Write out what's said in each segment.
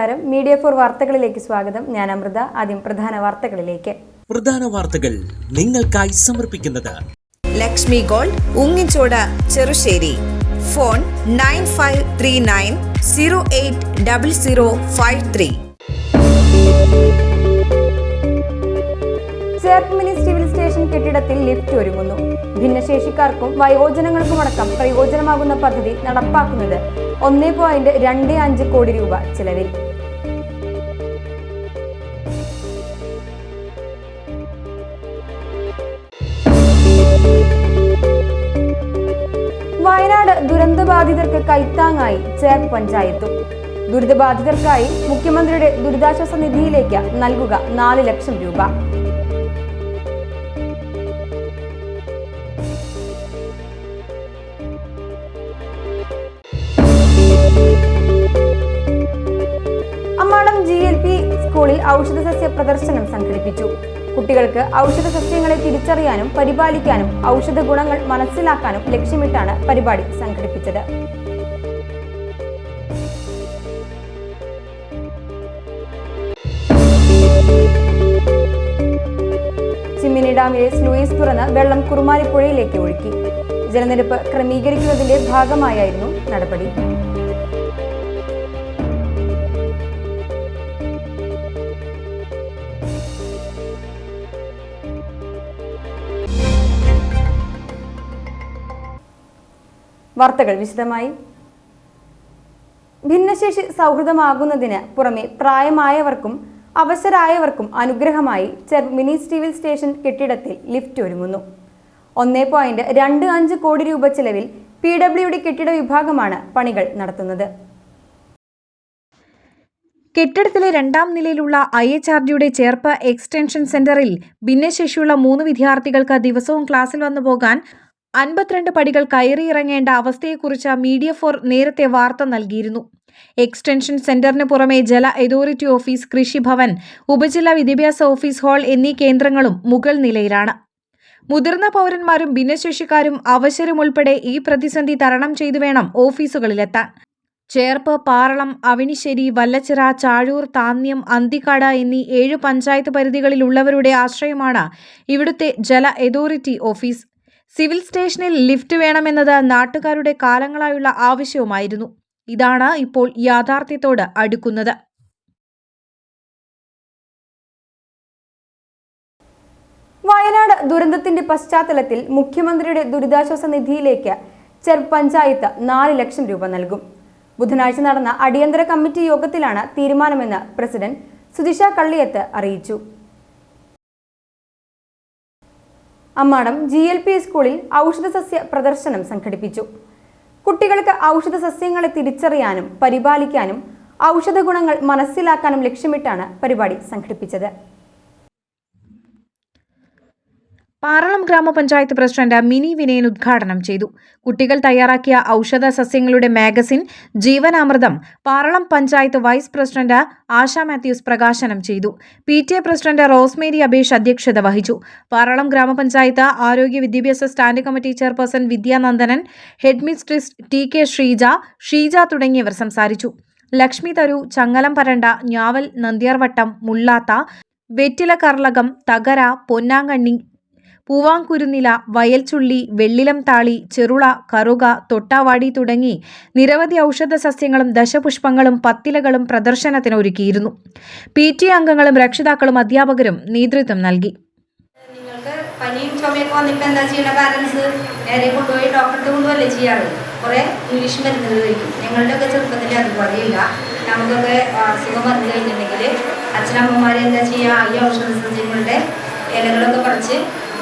നമസ്കാരം. Media for വാർത്തകളിലേക്ക് സ്വാഗതം. ഞാൻ അമൃത. ആദ്യം പ്രധാന വാർത്തകളിലേക്ക്. പ്രധാന വാർത്തകൾ നിങ്ങൾക്കായി സമർപ്പിക്കുന്നത് Lakshmi gold, Ungichode, Cherusseri. Phone 9539080053. Cherpu mini civil station കെട്ടിടത്തിൽ ലിഫ്റ്റ് ഒരുങ്ങുന്നു. ഭിന്നശേഷിക്കാർക്കും വയോജനങ്ങൾക്കുമടക്കം പ്രയോജനമാകുന്ന പദ്ധതി നടപ്പാക്കുന്നത് 1.25 കോടി രൂപ ചെലവിൽ. വയനാട് ദുരന്തബാധിതർക്ക് കൈത്താങ്ങായി ചേർപ്പ് പഞ്ചായത്തും. ദുരിതബാധിതർക്കായി മുഖ്യമന്ത്രിയുടെ ദുരിതാശ്വാസ നിധിയിലേക്ക് നൽകുക 4 ലക്ഷം രൂപ. അമ്മാടം GLP സ്കൂളിൽ ഔഷധസസ്യ പ്രദർശനം സംഘടിപ്പിച്ചു. കുട്ടികൾക്ക് ഔഷധസസ്യങ്ങളെ തിരിച്ചറിയാനും പരിപാലിക്കാനും ഔഷധ ഗുണങ്ങൾ മനസ്സിലാക്കാനും ലക്ഷ്യമിട്ടാണ് പരിപാടി സംഘടിപ്പിച്ചത്. ചിമ്മിനി ഡാമിലെ സ്ലൂയിസ് തുറന്ന് വെള്ളം കുറുമാലിപ്പുഴയിലേക്ക് ഒഴുക്കി. ജലനിരപ്പ് ക്രമീകരിക്കുന്നതിന്റെ ഭാഗമായായിരുന്നു നടപടി. വാർത്തകൾ വിശദമായി. ഭിന്നശേഷി സൗഹൃദമാകുന്നതിന് പുറമെ പ്രായമായവർക്കും അവശരായവർക്കും അനുഗ്രഹമായി ചേർപ്പ് മിനി സിവിൽ സ്റ്റേഷൻ കെട്ടിടത്തിൽ ലിഫ്റ്റ് ഒരുങ്ങുന്നു. 1.25 കോടി രൂപ ചെലവിൽ PWD കെട്ടിട വിഭാഗമാണ് പണികൾ നടത്തുന്നത്. കെട്ടിടത്തിലെ 2ാം നിലയിലുള്ള IHRDയുടെ ചേർപ്പ് എക്സ്റ്റൻഷൻ സെന്ററിൽ ഭിന്നശേഷിയുള്ള 3 വിദ്യാർത്ഥികൾക്ക് ദിവസവും ക്ലാസ്സിൽ വന്നു പോകാൻ 52 പടികൾ കയറിയിറങ്ങേണ്ട അവസ്ഥയെക്കുറിച്ച് മീഡിയ ഫോർ നേരത്തെ വാർത്ത നൽകിയിരുന്നു. എക്സ്റ്റൻഷൻ സെന്ററിന് പുറമെ ജല അതോറിറ്റി ഓഫീസ്, കൃഷിഭവൻ, ഉപജില്ലാ വിദ്യാഭ്യാസ ഓഫീസ് ഹാൾ എന്നീ കേന്ദ്രങ്ങളും മുകൾ നിലയിലാണ്. മുതിർന്ന പൗരന്മാരും ഭിന്നശേഷിക്കാരും അവശരും ഉൾപ്പെടെ ഈ പ്രതിസന്ധി തരണം ചെയ്തു വേണം ഓഫീസുകളിലെത്താൻ. ചേർപ്പ്, പാറളം, അവിണിശ്ശേരി, വല്ലച്ചിറ, ചാഴൂർ, താന്ന്യം, അന്തിക്കാട് എന്നീ 7 പഞ്ചായത്ത് പരിധികളിലുള്ളവരുടെ ആശ്രയമാണ് ഇവിടുത്തെ ജല അതോറിറ്റി ഓഫീസ്. സിവിൽ സ്റ്റേഷനിൽ ലിഫ്റ്റ് വേണമെന്നത് നാട്ടുകാരുടെ കാലങ്ങളായുള്ള ആവശ്യവുമായിരുന്നു. ഇതാണ് ഇപ്പോൾ യാഥാർത്ഥ്യത്തോട് അടുക്കുന്നത്. വയനാട് ദുരന്തത്തിന്റെ പശ്ചാത്തലത്തിൽ മുഖ്യമന്ത്രിയുടെ ദുരിതാശ്വാസ നിധിയിലേക്ക് ചേർപ്പ് പഞ്ചായത്ത് 4 ലക്ഷം രൂപ നൽകും. ബുധനാഴ്ച നടന്ന അടിയന്തര കമ്മിറ്റി യോഗത്തിലാണ് തീരുമാനമെന്ന് പ്രസിഡന്റ് സുധിഷ കള്ളിയത്ത് അറിയിച്ചു. അമ്മാടം GLP സ്കൂളിൽ ഔഷധസസ്യ പ്രദർശനം സംഘടിപ്പിച്ചു. കുട്ടികൾക്ക് ഔഷധസസ്യങ്ങളെ തിരിച്ചറിയാനും പരിപാലിക്കാനും ഔഷധ ഗുണങ്ങൾ മനസ്സിലാക്കാനും ലക്ഷ്യമിട്ടാണ് പരിപാടി സംഘടിപ്പിച്ചത്. പാറളം ഗ്രാമപഞ്ചായത്ത് പ്രസിഡന്റ് മിനി വിനയൻ ഉദ്ഘാടനം ചെയ്തു. കുട്ടികൾ തയ്യാറാക്കിയ ഔഷധ സസ്യങ്ങളുടെ മാഗസിൻ ജീവനാമൃതം പാറളം പഞ്ചായത്ത് വൈസ് പ്രസിഡന്റ് ആശ മാത്യൂസ് പ്രകാശനം ചെയ്തു. PTA പ്രസിഡന്റ് റോസ്മേരി അബേഷ് അധ്യക്ഷത വഹിച്ചു. പാറളം ഗ്രാമപഞ്ചായത്ത് ആരോഗ്യ വിദ്യാഭ്യാസ standing committee chairperson Vidyanandanan, head mistress TK Sheeja തുടങ്ങിയവർ സംസാരിച്ചു. ലക്ഷ്മി തരു, ചങ്ങലം പരണ്ട, ഞാവൽ, നന്ദ്യാർവട്ടം, മുള്ളാത്ത, വെറ്റില കർലകം, തകര, പൊന്നാങ്കണ്ണി, പൂവാങ്കുരുന്നില, വയൽച്ചുള്ളി, വെള്ളിലം താളി, ചെറുള, കറുക, തൊട്ടാവാടി തുടങ്ങി നിരവധി ഔഷധ സസ്യങ്ങളും ദശപുഷ്പങ്ങളും പത്തിലകളും പ്രദർശനത്തിന് ഒരുക്കിയിരുന്നു. PTA അംഗങ്ങളും രക്ഷിതാക്കളും അധ്യാപകരും നേതൃത്വം നൽകി. നിങ്ങൾക്ക് പനിയും ചുമയൊക്കെ വന്നിപ്പോൾ എന്താ ചെയ്യണ? പാരൻസ് നേരെ കൊണ്ടുപോയി ഡോക്ടർക്ക് കൊണ്ടുപോയല്ലേ ചെയ്യാറ്? കുറേ ഇംഗ്ലീഷ് മരുന്നുകൾ കഴിക്കും. ഞങ്ങളുടെയൊക്കെ ചെറുപ്പത്തിൽ അതുപോലെയില്ല. നമുക്കൊക്കെ അസുഖം വന്നു കഴിഞ്ഞിട്ടുണ്ടെങ്കിൽ അച്ഛനമ്മമാർ എന്താ ചെയ്യുക? ഈ ഔഷധ സസ്യങ്ങളുടെ ഇലകളൊക്കെ പറിച്ച്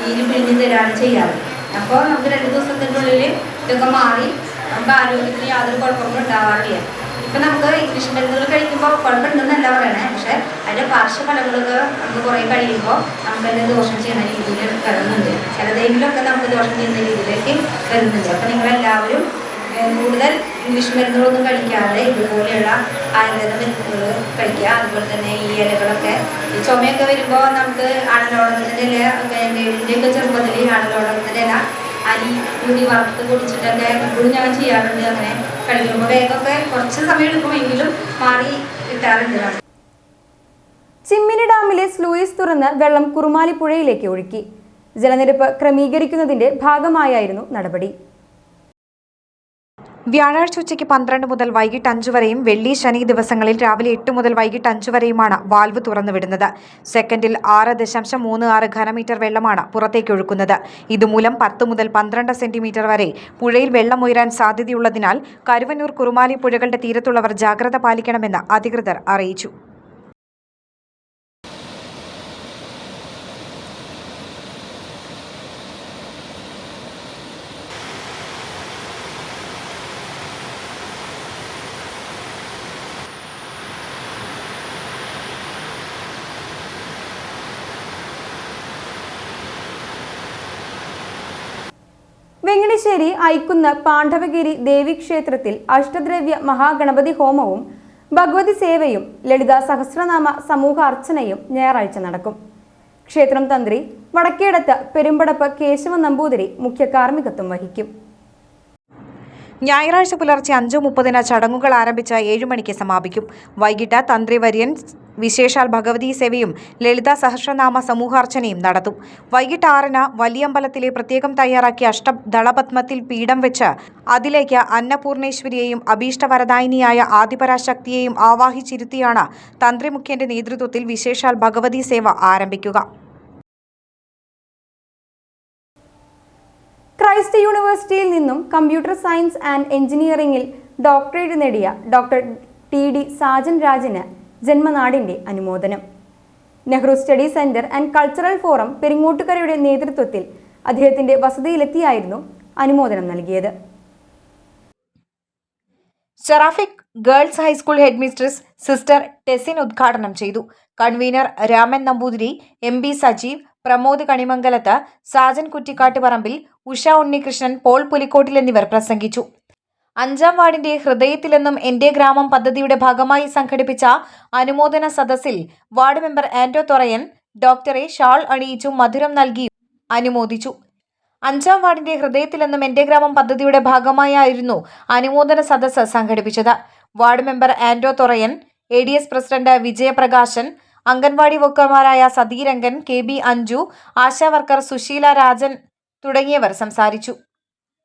നീര് പിഴിഞ്ഞ് തരാണ് ചെയ്യാറ്. അപ്പോൾ നമുക്ക് 2 ദിവസത്തിൻ്റെ ഉള്ളിൽ ഇതൊക്കെ മാറി നമുക്ക് ആരോഗ്യത്തിന് യാതൊരു കുഴപ്പങ്ങളും ഉണ്ടാവാറില്ല. ഇപ്പം നമുക്ക് ഇംഗ്ലീഷ് മരുന്നുകൾ കഴിക്കുമ്പോൾ കുഴപ്പമുണ്ടെന്നല്ല പറയണേ, പക്ഷേ അതിൻ്റെ പാർശ്വഫലങ്ങളൊക്കെ നമുക്ക് കുറേ കഴിയുമ്പോൾ നമുക്കതിൻ്റെ ദോഷം ചെയ്യുന്ന രീതിയിൽ വരുന്നുണ്ട്. ചിലതെങ്കിലുമൊക്കെ നമുക്ക് ദോഷം ചെയ്യുന്ന രീതിയിലേക്ക് വരുന്നുണ്ട്. അപ്പോൾ നിങ്ങളെല്ലാവരും കൂടുതൽ ഇംഗ്ലീഷ് മരുന്നുകളൊന്നും കഴിക്കാതെ ഇതുപോലെയുള്ള ആയുർവേദ മരുന്നുകൾ കഴിക്കുക. അതുപോലെ തന്നെ ഈ ഇലകളൊക്കെ ഈ ചുമയൊക്കെ വരുമ്പോൾ നമുക്ക് ആടലോടകത്തിൻ്റെ ഇല, എൻ്റെയൊക്കെ ചെറുപ്പത്തിൽ ആടലോടകത്തിൻ്റെ ഇല അരി കൂടി വറുത്ത് കുടിച്ചിട്ടൊക്കെ എപ്പോഴും ഞാൻ ചെയ്യാറുണ്ട്. അങ്ങനെ കഴിക്കുമ്പോൾ വേഗമൊക്കെ കുറച്ച് സമയം എടുക്കുമെങ്കിലും മാറി കിട്ടാറുണ്ട്. ചിമ്മിനി ഡാമിലെ സ്ലൂയിസ് തുറന്ന് വെള്ളം കുറുമാലി പുഴയിലേക്ക് ഒഴുക്കി. ജലനിരപ്പ് ക്രമീകരിക്കുന്നതിന്റെ ഭാഗമായായിരുന്നു നടപടി. വ്യാഴാഴ്ച ഉച്ചയ്ക്ക് 12 മുതൽ വൈകിട്ട് 5 വരെയും വെള്ളി ശനി ദിവസങ്ങളിൽ രാവിലെ 8 മുതൽ വൈകിട്ട് 5 വരെയുമാണ് വാൽവ് തുറന്നുവിടുന്നത്. സെക്കൻഡിൽ 6.36 ഘനമീറ്റർ വെള്ളമാണ് പുറത്തേക്ക് ഒഴുക്കുന്നത്. ഇതുമൂലം 10 മുതൽ 12 സെന്റിമീറ്റർ വരെ പുഴയിൽ വെള്ളം ഉയരാൻ സാധ്യതയുള്ളതിനാൽ കരുവന്നൂർ കുറുമാലി പുഴകളുടെ തീരത്തുള്ളവർ ജാഗ്രത പാലിക്കണമെന്ന് അധികൃതർ അറിയിച്ചു. വെങ്ങണിശ്ശേരി ഐക്കുന്ന് പാണ്ഡവഗിരി ദേവീക്ഷേത്രത്തിൽ അഷ്ടദ്രവ്യ മഹാഗണപതി ഹോമവും ഭഗവതി സേവയും ലളിത സഹസ്രനാമ സമൂഹ അർച്ചനയും ഞായറാഴ്ച നടക്കും. ക്ഷേത്രം തന്ത്രി വടക്കേടത്ത് പെരുമ്പടപ്പ് കേശവ നമ്പൂതിരി മുഖ്യ കാർമ്മികത്വം വഹിക്കും. ഞായറാഴ്ച പുലർച്ചെ 5:30 ചടങ്ങുകൾ ആരംഭിച്ച് 7 മണിക്ക് സമാപിക്കും. വൈകിട്ട് തന്ത്രി വര്യൻ വിശേഷാൽ ഭഗവതി സേവയും ലളിത സഹസ്രനാമ സമൂഹാർച്ചനയും നടത്തും. വൈകിട്ട് 6 വലിയമ്പലത്തിലെ പ്രത്യേകം തയ്യാറാക്കിയ അഷ്ടദളപത്മത്തിൽ പീഠം വെച്ച് അതിലേക്ക് അന്നപൂർണേശ്വരിയെയും അഭീഷ്ടവരദായിനിയായ ആദിപരാശക്തിയെയും ആവാഹിച്ചിരുത്തിയാണ് തന്ത്രി മുഖ്യന്റെ നേതൃത്വത്തിൽ വിശേഷാൽ ഭഗവതി സേവ ആരംഭിക്കുക. ക്രൈസ്റ്റ് യൂണിവേഴ്സിറ്റിയിൽ നിന്നും കമ്പ്യൂട്ടർ സയൻസ് ആൻഡ് എഞ്ചിനീയറിംഗിൽ ഡോക്ടറേറ്റ് നേടിയ ഡോക്ടർ ടി.ഡി. സാജൻ രാജിന് ജന്മനാടിന്റെ അനുമോദനം. Nehru study centre and cultural forum പെരിങ്ങോട്ടുകരയുടെ നേതൃത്വത്തിൽ അദ്ദേഹത്തിന്റെ വസതിയിലെത്തിയായിരുന്നു അനുമോദനം നൽകിയത്. Seraphic girls high school headmistress sister Tessin ഉദ്ഘാടനം ചെയ്തു. Convener Raman Namboothiri, M B. Sajeev, Pramod Kanimangalath, Sajan Kuttikattuparambil, Usha Unnikrishnan, Paul Pulikottil എന്നിവർ പ്രസംഗിച്ചു. 5-ാം വാർഡിന്റെ ഹൃദയത്തിലെന്നും എന്റെ ഗ്രാമം പദ്ധതിയുടെ ഭാഗമായി സംഘടിപ്പിച്ച അനുമോദന സദസ്സിൽ വാർഡ് മെമ്പർ ആന്റോ തൊറയൻ ഡോക്ടറെ ഷാൾ അണിയിച്ചും മധുരം നൽകിയും അനുമോദിച്ചു. 5-ാം വാർഡിന്റെ ഹൃദയത്തിലെന്നും എന്റെ ഗ്രാമം പദ്ധതിയുടെ ഭാഗമായായിരുന്നു അനുമോദന സദസ്സ് സംഘടിപ്പിച്ചത്. Ward member Anto Thorayan, ADS president Vijayaprakashan, anganwadi വർക്കർമാരായ സതീരംഗൻ, KB അഞ്ജു, ആശാവർക്കർ സുശീല രാജൻ തുടങ്ങിയവർ സംസാരിച്ചു.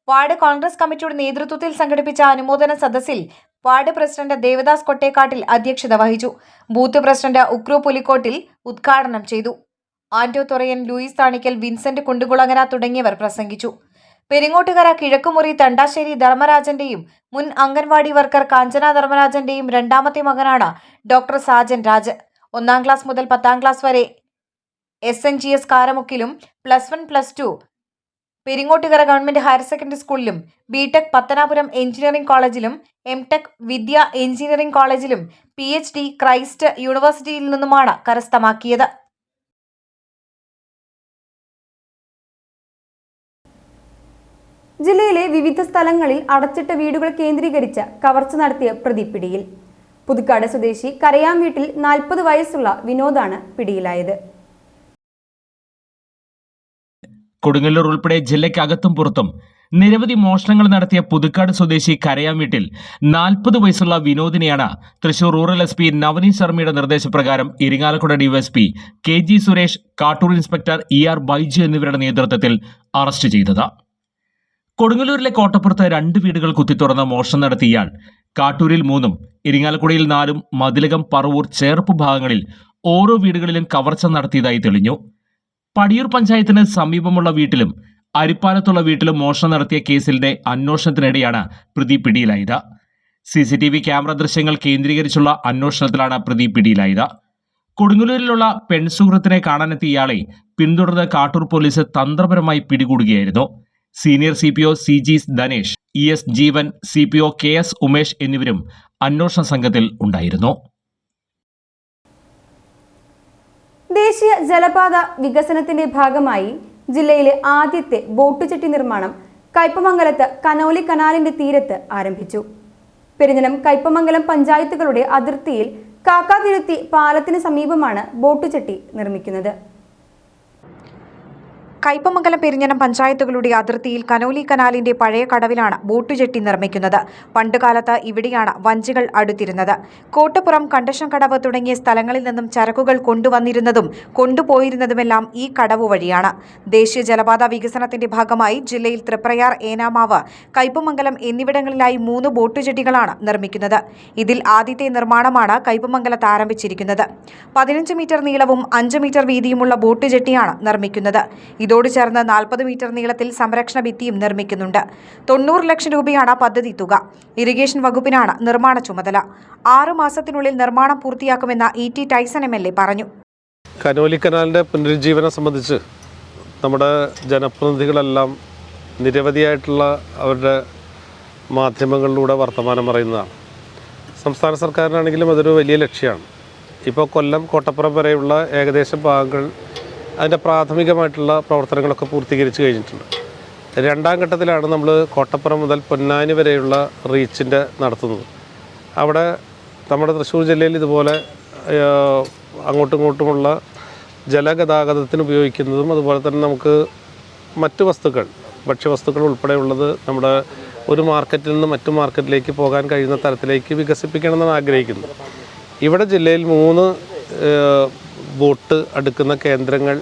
വാർഡ് കോൺഗ്രസ് കമ്മിറ്റിയുടെ നേതൃത്വത്തിൽ സംഘടിപ്പിച്ച അനുമോദന സദസ്സിൽ വാർഡ് പ്രസിഡന്റ് ദേവദാസ് കൊട്ടേക്കാട്ടിൽ അധ്യക്ഷത വഹിച്ചു. ബൂത്ത് പ്രസിഡന്റ് ഉക്രു പുലിക്കോട്ടിൽ ഉദ്ഘാടനം ചെയ്തു. ആന്റോ തൊറയൻ, ലൂയിസ് താണിക്കൽ, വിൻസെന്റ് കുണ്ടുകുളങ്ങര തുടങ്ങിയവർ പ്രസംഗിച്ചു. പെരിങ്ങോട്ടുകര കിഴക്കുമുറി തണ്ടാശ്ശേരി ധർമ്മരാജന്റെയും മുൻ അംഗൻവാടി വർക്കർ കാഞ്ചന ധർമ്മരാജന്റെയും രണ്ടാമത്തെ മകനാണ് ഡോക്ടർ സാജൻ രാജ്. 1-ാം ക്ലാസ് മുതൽ 10-ാം ക്ലാസ് വരെ SNGS കാരമുക്കിലും, +1, +2 Peringottukara government higher secondary സ്കൂളിലും, BTech പത്തനാപുരം എഞ്ചിനീയറിംഗ് കോളേജിലും, MTech വിദ്യ എഞ്ചിനീയറിംഗ് കോളേജിലും, PhD ക്രൈസ്റ്റ് യൂണിവേഴ്സിറ്റിയിൽ നിന്നുമാണ് കരസ്ഥമാക്കിയത്. ജില്ലയിലെ വിവിധ സ്ഥലങ്ങളിൽ അടച്ചിട്ട വീടുകൾ കേന്ദ്രീകരിച്ച് കവർച്ച നടത്തിയ പ്രതി പിടിയിൽ. പുതുക്കാട് സ്വദേശി കരയാം വീട്ടിൽ 40 വയസ്സുള്ള വിനോദാണ് പിടിയിലായത്. കൊടുങ്ങല്ലൂർ ഉൾപ്പെടെ ജില്ലയ്ക്കകത്തും പുറത്തും നിരവധി മോഷണങ്ങൾ നടത്തിയ പുതുക്കാട് സ്വദേശി കരയാം വീട്ടിൽ 40 വയസ്സുള്ള വിനോദിനെയാണ് തൃശൂർ റൂറൽ SP നവനീത് ശർമ്മയുടെ നിർദ്ദേശപ്രകാരം Irinjalakuda DYSP KG Suresh, Kattoor inspector ER Baiju എന്നിവരുടെ നേതൃത്വത്തിൽ അറസ്റ്റ് ചെയ്തത്. കൊടുങ്ങല്ലൂരിലെ കോട്ടപ്പുറത്ത് 2 വീടുകൾ കുത്തിത്തുറന്ന് മോഷണം നടത്തിയ ഇയാൾ കാട്ടൂരിൽ 3, ഇരിങ്ങാലക്കുടയിൽ 4, മതിലകം, പറവൂർ, ചേർപ്പ് ഭാഗങ്ങളിൽ ഓരോ വീടുകളിലും കവർച്ച നടത്തിയതായി തെളിഞ്ഞു. പടിയൂർ പഞ്ചായത്തിന് സമീപമുള്ള വീട്ടിലും അരിപ്പാലത്തുള്ള വീട്ടിലും മോഷണം നടത്തിയ കേസിന്റെ അന്വേഷണത്തിനിടെയാണ് പ്രതി പിടിയിലായത്. CCTV ക്യാമറ ദൃശ്യങ്ങൾ കേന്ദ്രീകരിച്ചുള്ള അന്വേഷണത്തിലാണ് പ്രതി പിടിയിലായത്. കൊടുങ്ങല്ലൂരിലുള്ള പെൺസുഹൃത്തിനെ കാണാനെത്തിയ ഇയാളെ പിന്തുടർന്ന് കാട്ടൂർ പോലീസ് തന്ത്രപരമായി പിടികൂടുകയായിരുന്നു. Senior CPO CG Dhanesh, ES Jeevan, CPO KS Umesh എന്നിവരും അന്വേഷണ സംഘത്തിൽ ഉണ്ടായിരുന്നു. ദേശീയ ജലപാത വികസനത്തിന്റെ ഭാഗമായി ജില്ലയിലെ ആദ്യത്തെ ബോട്ട് ജെട്ടി നിർമ്മാണം കയ്പമംഗലത്ത് കനോലി കനാലിന്റെ തീരത്ത് ആരംഭിച്ചു. പെരിഞ്ഞനം, കയ്പമംഗലം പഞ്ചായത്തുകളുടെ അതിർത്തിയിൽ കാക്കാതിരുത്തി പാലത്തിന് സമീപമാണ് ബോട്ട് ജെട്ടി നിർമ്മിക്കുന്നത്. കയ്പമംഗലം പെരിഞ്ഞനം പഞ്ചായത്തുകളുടെ അതിർത്തിയിൽ കനോലി കനാലിന്റെ പഴയ കടവിലാണ് ബോട്ട് ജെട്ടി നിർമ്മിക്കുന്നത്. പണ്ടുകാലത്ത് ഇവിടെയാണ് വഞ്ചികൾ അടുത്തിരുന്നത്. കോട്ടപ്പുറം, കണ്ടശംകടവ് തുടങ്ങിയ സ്ഥലങ്ങളിൽ നിന്നും ചരക്കുകൾ കൊണ്ടുവന്നിരുന്നതും കൊണ്ടുപോയിരുന്നതുമെല്ലാം ഈ കടവ് വഴിയാണ്. ദേശീയ ജലപാത വികസനത്തിന്റെ ഭാഗമായി ജില്ലയിൽ തൃപ്രയാർ, ഏനാമാവ്, കയ്പമംഗലം എന്നിവിടങ്ങളിലായി 3 ബോട്ട് ജെട്ടികളാണ് നിർമ്മിക്കുന്നത്. ഇതിൽ ആദ്യത്തെ നിർമ്മാണമാണ് കയ്പമംഗലത്ത് ആരംഭിച്ചിരിക്കുന്നത്. 15 മീറ്റർ നീളവും 5 മീറ്റർ വീതിയുമുള്ള ബോട്ട് ജെട്ടിയാണ് നിർമ്മിക്കുന്നത്. ഇതോട് ചേർന്ന് 40 മീറ്റർ നീളത്തിൽ സംരക്ഷണ ഭിത്തിയും നിർമ്മിക്കുന്നുണ്ട്. 90 ലക്ഷം രൂപയാണ് പദ്ധതി തുക. ഇറിഗേഷൻ വകുപ്പിനാണ് നിർമ്മാണ ചുമതല. 6 മാസത്തിനുള്ളിൽ നിർമ്മാണം പൂർത്തിയാക്കുമെന്ന് ET ടൈസൺ MLA പറഞ്ഞു. കനോലി കനാലിൻ്റെ പുനരുജ്ജീവനം സംബന്ധിച്ച് നമ്മുടെ ജനപ്രതിനിധികളെല്ലാം നിരവധിയായിട്ടുള്ള അവരുടെ മാധ്യമങ്ങളിലൂടെ വർത്തമാനം പറയുന്നതാണ്. സംസ്ഥാന സർക്കാരിനാണെങ്കിലും അതൊരു വലിയ ലക്ഷ്യമാണ്. ഇപ്പോൾ കൊല്ലം, കോട്ടപ്പുറം വരെയുള്ള ഏകദേശം ഭാഗങ്ങൾ അതിൻ്റെ പ്രാഥമികമായിട്ടുള്ള പ്രവർത്തനങ്ങളൊക്കെ പൂർത്തീകരിച്ച് കഴിഞ്ഞിട്ടുണ്ട്. 2ാം ഘട്ടത്തിലാണ് നമ്മൾ കോട്ടപ്പുറം മുതൽ പൊന്നാനി വരെയുള്ള റീച്ചിൻ്റെ നടത്തുന്നത്. അവിടെ നമ്മുടെ തൃശ്ശൂർ ജില്ലയിൽ ഇതുപോലെ അങ്ങോട്ടും ഇങ്ങോട്ടുമുള്ള ജലഗതാഗതത്തിന് ഉപയോഗിക്കുന്നതും അതുപോലെ തന്നെ നമുക്ക് മറ്റ് വസ്തുക്കൾ, ഭക്ഷ്യവസ്തുക്കൾ ഉൾപ്പെടെയുള്ളത് നമ്മുടെ ഒരു മാർക്കറ്റിൽ നിന്ന് മറ്റു മാർക്കറ്റിലേക്ക് പോകാൻ കഴിയുന്ന തരത്തിലേക്ക് വികസിപ്പിക്കണമെന്നാണ് ആഗ്രഹിക്കുന്നത്. ഇവിടെ ജില്ലയിൽ 3 ബോട്ട് അടുക്കുന്ന കേന്ദ്രങ്ങൾ,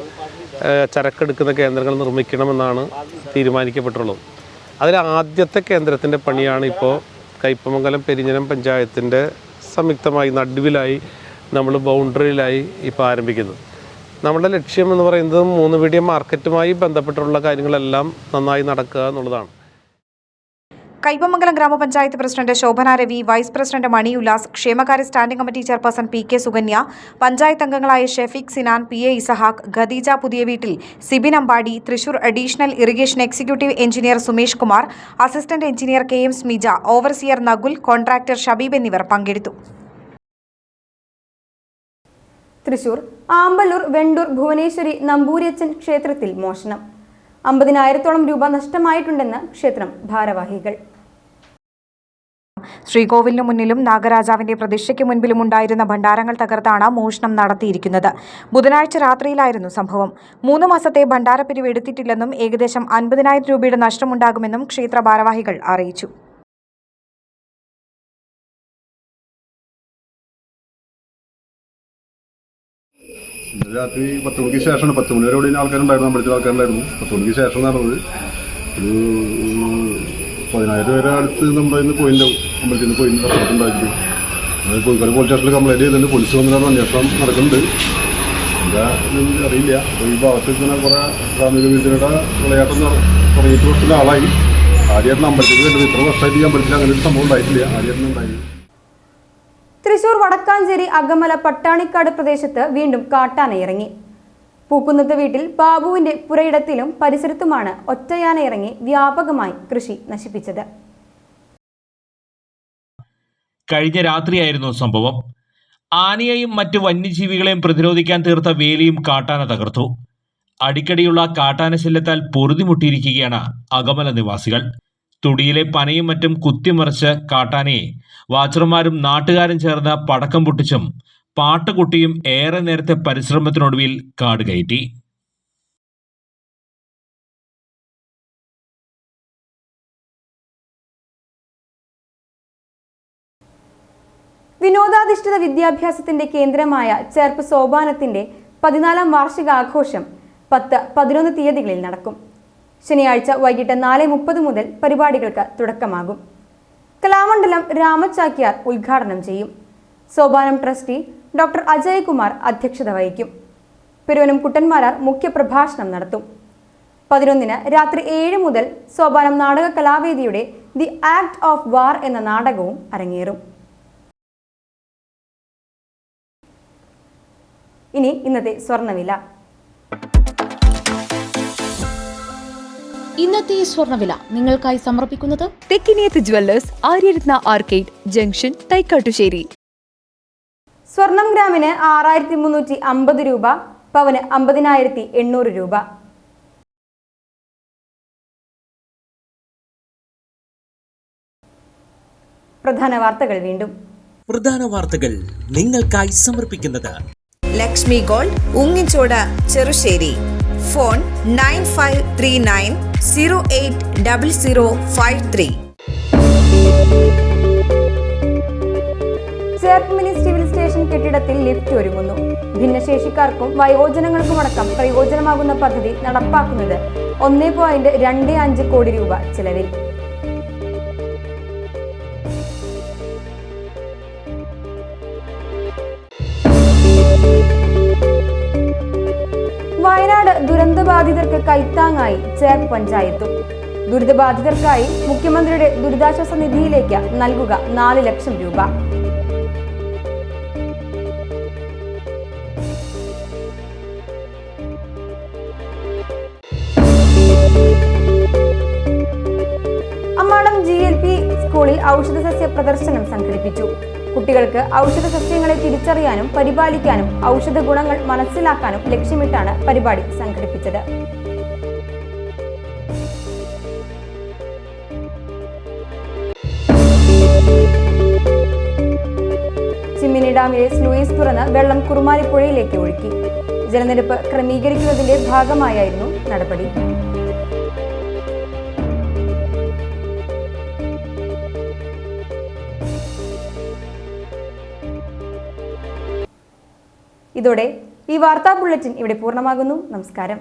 ചരക്കെടുക്കുന്ന കേന്ദ്രങ്ങൾ നിർമ്മിക്കണമെന്നാണ് തീരുമാനിക്കപ്പെട്ടുള്ളത്. അതിൽ ആദ്യത്തെ കേന്ദ്രത്തിൻ്റെ പണിയാണ് ഇപ്പോൾ കയ്പമംഗലം പെരിഞ്ഞനം പഞ്ചായത്തിൻ്റെ സംയുക്തമായി നടുവിലായി നമ്മൾ ബൗണ്ടറിയിലായി ഇപ്പോൾ ആരംഭിക്കുന്നത്. നമ്മുടെ ലക്ഷ്യം എന്ന് പറയുന്നത് 3 വീഡിയോ മാർക്കറ്റുമായി ബന്ധപ്പെട്ടുള്ള കാര്യങ്ങളെല്ലാം നന്നായി നടക്കുക എന്നുള്ളതാണ്. Kaipamangalam grama panchayat president Shobhana Ravi, vice president Mani Ullas, ക്ഷേമകാര്യ standing committee chairperson PK Sukanya, panchayat അംഗങ്ങളായ ഷെഫീഖ് സിനാൻ, PA ഇസഹാക്ക്, ഖദീജ പുതിയ വീട്ടിൽ, Sibin Ambadi, Thrissur additional irrigation executive engineer Sumesh Kumar, assistant engineer KM Smija, overseer Nakul, contractor Shabeeb എന്നിവർ പങ്കെടുത്തു. തൃശൂർ ആമ്പല്ലൂർ വെണ്ടൂർ ഭുവനേശ്വരി നമ്പൂരിയച്ചൻ ക്ഷേത്രത്തിൽ മോഷണം. 50,000-ഓളം രൂപ നഷ്ടമായിട്ടുണ്ടെന്ന് ക്ഷേത്രം ഭാരവാഹികൾ. ശ്രീകോവിലിനു മുന്നിലും നാഗരാജാവിന്റെ പ്രതിഷ്ഠയ്ക്ക് മുൻപിലും ഉണ്ടായിരുന്ന ഭണ്ഡാരങ്ങൾ തകർത്താണ് മോഷണം നടത്തിയിരിക്കുന്നത്. ബുധനാഴ്ച രാത്രിയിലായിരുന്നു സംഭവം. 3 മാസത്തെ ഭണ്ഡാരപ്പിരിവ് എടുത്തിട്ടില്ലെന്നും ഏകദേശം 50,000 രൂപയുടെ നഷ്ടമുണ്ടാകുമെന്നും ക്ഷേത്ര ഭാരവാഹികൾ അറിയിച്ചു. രാത്രി 10 മണിക്ക് ശേഷമാണ്, 10 മണി വരെ ഇവിടെ ആൾക്കാരുണ്ടായിരുന്നു, അമ്പലത്തിൽ ആൾക്കാരുണ്ടായിരുന്നു. 10 മണിക്ക് ശേഷം നടന്നത്. ഒരു 10,000 വരെ അടുത്ത് നമ്മുടെ ഇന്ന് പോയിന്റ് അമ്പലത്തിൽ നിന്ന് പോയിന്റ് ഉണ്ടായിരിക്കും. അത് കോഴിക്കോട് പോലീസ് സ്റ്റേഷനിൽ കംപ്ലൈൻറ്റ് ചെയ്തിട്ടുണ്ട്. പോലീസ് വന്നിട്ടാണ് അന്വേഷണം നടക്കുന്നുണ്ട്. എന്താ അറിയില്ല. അപ്പോൾ ഈ ഭാഗത്ത് ഇങ്ങനെ കുറേ ഗ്രാമീണ വീഴ്ചയുടെ വിളയാട്ടം തുടങ്ങിയിട്ട് കുറച്ചുള്ള ആളായി. ആദ്യമായിട്ട് അമ്പലത്തിൽ വേണ്ടത് ഇത്ര വർഷമായിട്ട് ഈ അമ്പലത്തിൽ അങ്ങനെ ഒരു സംഭവം ഉണ്ടായിട്ടില്ല. ആദ്യമായിട്ട് ഉണ്ടായി. തൃശൂർ വടക്കാഞ്ചേരി അകമല പട്ടാണിക്കാട് പ്രദേശത്ത് വീണ്ടും കാട്ടാന ഇറങ്ങി. പൂക്കുന്നത്ത് വീട്ടിൽ ബാബുവിന്റെ പുരയിടത്തിലും പരിസരത്തുമാണ് ഒറ്റയാന ഇറങ്ങി വ്യാപകമായി കൃഷി നശിപ്പിച്ചത്. കഴിഞ്ഞ രാത്രിയായിരുന്നു സംഭവം. ആനയെയും മറ്റ് വന്യജീവികളെയും പ്രതിരോധിക്കാൻ തീർത്ത വേലിയും കാട്ടാന തകർത്തു. അടിക്കടിയുള്ള കാട്ടാന ശല്യത്താൽ പൊറുതിമുട്ടിയിരിക്കുകയാണ് അകമല നിവാസികൾ. തുടിയിലെ പനയും മറ്റും കുത്തിമറിച്ച് കാട്ടാനയെ വാച്ചർമാരും നാട്ടുകാരും ചേർന്ന് പടക്കം പൊട്ടിച്ചും പാട്ടുകുട്ടിയും ഏറെ നേരത്തെ പരിശ്രമത്തിനൊടുവിൽ കാട് കയറ്റി. വിനോദാധിഷ്ഠിത വിദ്യാഭ്യാസത്തിന്റെ കേന്ദ്രമായ ചേർപ്പ് സോപാനത്തിന്റെ 14ാം വാർഷികാഘോഷം 10, 11 തീയതികളിൽ നടക്കും. ശനിയാഴ്ച വൈകിട്ട് 4:30 മുതൽ പരിപാടികൾക്ക് തുടക്കമാകും. കലാമണ്ഡലം രാമചാക്യാർ ഉദ്ഘാടനം ചെയ്യും. സോപാനം ട്രസ്റ്റി ഡോക്ടർ അജയ് കുമാർ അധ്യക്ഷത വഹിക്കും. പെരുവനം കുട്ടന്മാരാർ മുഖ്യപ്രഭാഷണം നടത്തും. 11-ന് രാത്രി 7 മുതൽ സോപാനം നാടക കലാവേദിയുടെ ദി ആക്ട് ഓഫ് വാർ എന്ന നാടകവും അരങ്ങേറും. ഇനി ഇന്നത്തെ സ്വർണ്ണവില. ഇന്നത്തെ സ്വർണ്ണവില നിങ്ങൾക്കായി സമർപ്പിക്കുന്നത് Thekkiniyath jewellers, Aryaratna arcade junction, Thaikkattussery. സ്വർണം ഗ്രാമിന് 6,350 രൂപ, പവന് 50,800 രൂപ. പ്രധാന വാർത്തകൾ വീണ്ടും. പ്രധാന വാർത്തകൾ നിങ്ങൾക്കായി സമർപ്പിക്കുന്നത് Lakshmi gold, Ungichode, Cherusseri. Phone 9539080053. Cherpu mini civil station കെട്ടിടത്തിൽ ലിഫ്റ്റ് ഒരുങ്ങുന്നു. ഭിന്നശേഷിക്കാർക്കും വയോജനങ്ങൾക്കുമടക്കം പ്രയോജനമാകുന്ന പദ്ധതി നടപ്പാക്കുന്നത് 1.25 കോടി രൂപ ചെലവിൽ. വയനാട് ദുരന്തബാധിതർക്ക് കൈത്താങ്ങായി ചേർപ്പ് പഞ്ചായത്തും. ദുരിതബാധിതർക്കായി മുഖ്യമന്ത്രിയുടെ ദുരിതാശ്വാസ നിധിയിലേക്ക് നൽകുക 4 ലക്ഷം രൂപ. അമ്മാടം GLP സ്കൂളിൽ ഔഷധസസ്യ പ്രദർശനം സംഘടിപ്പിച്ചു. കുട്ടികൾക്ക് ഔഷധസസ്യങ്ങളെ തിരിച്ചറിയാനും പരിപാലിക്കാനും ഔഷധ ഗുണങ്ങൾ മനസ്സിലാക്കാനും ലക്ഷ്യമിട്ടാണ് പരിപാടി സംഘടിപ്പിച്ചത്. ചിമ്മിനി ഡാമിലെ സ്ലൂയിസ് തുറന്ന് വെള്ളം കുറുമാലിപ്പുഴയിലേക്ക് ഒഴുക്കി. ജലനിരപ്പ് ക്രമീകരിക്കുന്നതിന്റെ ഭാഗമായായിരുന്നു നടപടി. ഇതോടെ ഈ വാർത്താ ബുള്ളറ്റിൻ ഇവിടെ പൂർണ്ണമാകുന്നു. നമസ്കാരം.